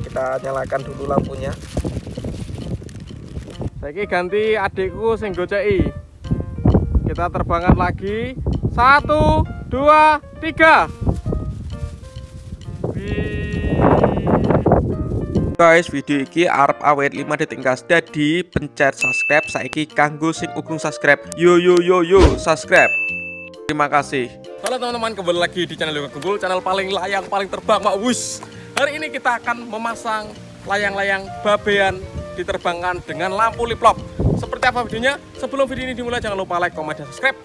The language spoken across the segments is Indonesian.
Kita nyalakan dulu lampunya. Saiki ganti adikku sing goceki. Kita terbangkan lagi. 1, 2, 3. Guys, video iki arep awet 5 detik gas. Dadi pencet subscribe saiki kanggo sing ugung subscribe. Yo subscribe. Terima kasih. Halo teman-teman, kembali lagi di channel Yoga Gembul, channel paling layang, paling terbang, Mak Wus. Hari ini kita akan memasang layang-layang babean diterbangkan dengan lampu liplop. Seperti apa videonya? Sebelum video ini dimulai, jangan lupa like, comment, dan subscribe.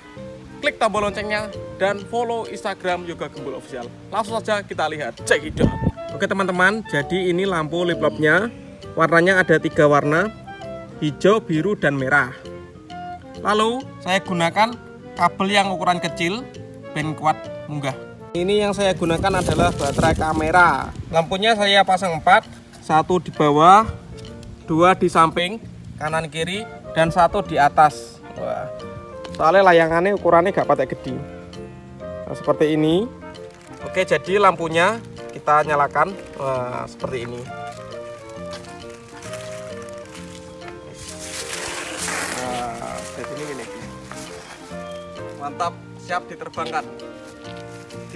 Klik tombol loncengnya dan follow Instagram Yoga Gembul Official. Langsung saja kita lihat, check it out. Oke teman-teman, jadi ini lampu liplopnya. Warnanya ada 3 warna, hijau, biru, dan merah. Lalu saya gunakan kabel yang ukuran kecil, ben kuat munggah. Ini yang saya gunakan adalah baterai kamera. Lampunya saya pasang 4, 1 di bawah, 2 di samping, kanan kiri, dan 1 di atas. Wah, soalnya layangannya ukurannya gak patek gede. Nah, seperti ini. Oke, jadi lampunya kita nyalakan. Wah, seperti ini. Nah, jadi ini. Mantap, siap diterbangkan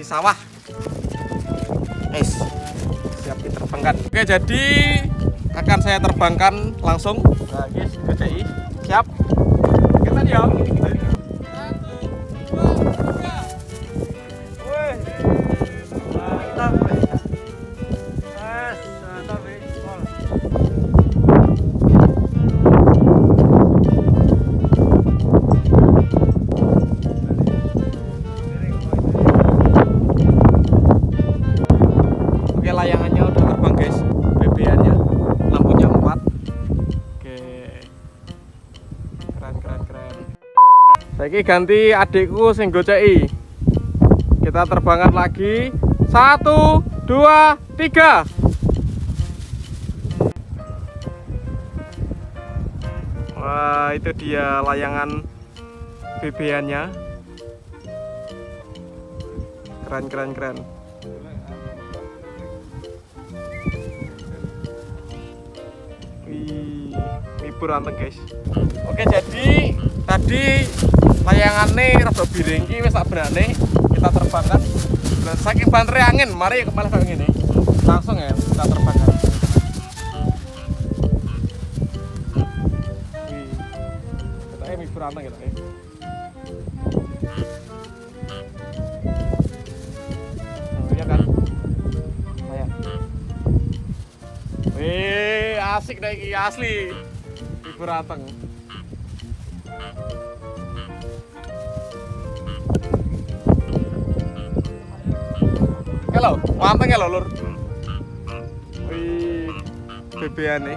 di sawah. Siap diterbangkan. Oke, jadi akan saya terbangkan langsung. Nah, guys, GCI siap. Kita diam. 1, 2, 3. Wih. Mantap. Layangannya udah terbang guys, bebeannya, lampunya 4. Oke, keren. Saiki ganti adikku sing goceki. Kita terbangkan lagi. 1, 2, 3. Wah, itu dia layangan bebeannya. Keren. Libur anteng guys. Oke, jadi tadi layangannya rada biring iki wis tak benane kita terbangkan. Nah, saking bantere angin, mari kepala kayak gini. Langsung ya kita terbangkan. Wih. Kita libur anteng gitu ya. Iya kan? Kayak. Wih, asik deh iki asli. Berateng. Halo, manteng ya lur. Wih, bebean nih.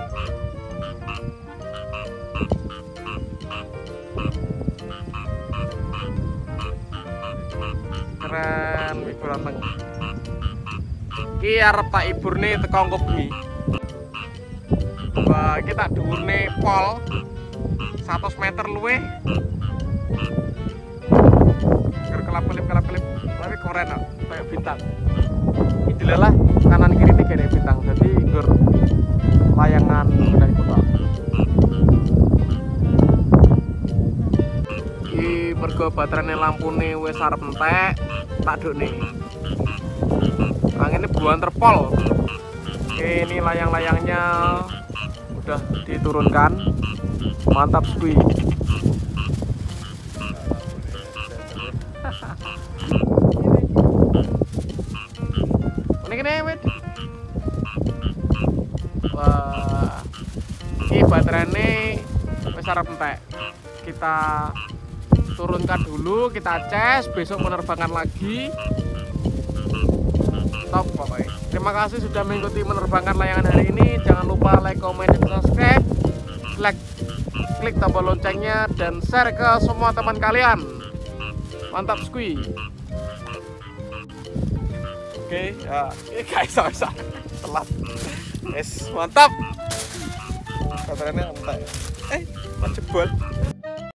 Keren, berateng. Ki arep tak iburne teko engko bengi. Wah, kita dhuwurne pol 100 meter luwih. Kelap-kelip tapi keren kok, kayak bintang. Ini lah kanan kiri 3 bintang. Jadi nggur layangan udah ikut kok. Iki mergo baterainya lampune wis arep entek, tak dokne. Angine buan terpol. Oke, ini layang-layangnya udah diturunkan. Mantap squee. Ini wit. Wah, ini baterainya wis arep entek. Kita turunkan dulu, kita cas, besok menerbangkan lagi. Top pokoknya. Terima kasih sudah mengikuti menerbangkan layangan hari ini. Jangan lupa like, comment, dan subscribe. Klik tombol loncengnya dan share ke semua teman kalian. Mantap squee. Oke, ya. Guys, telat. Mantap. Baterainya entek. Jebol.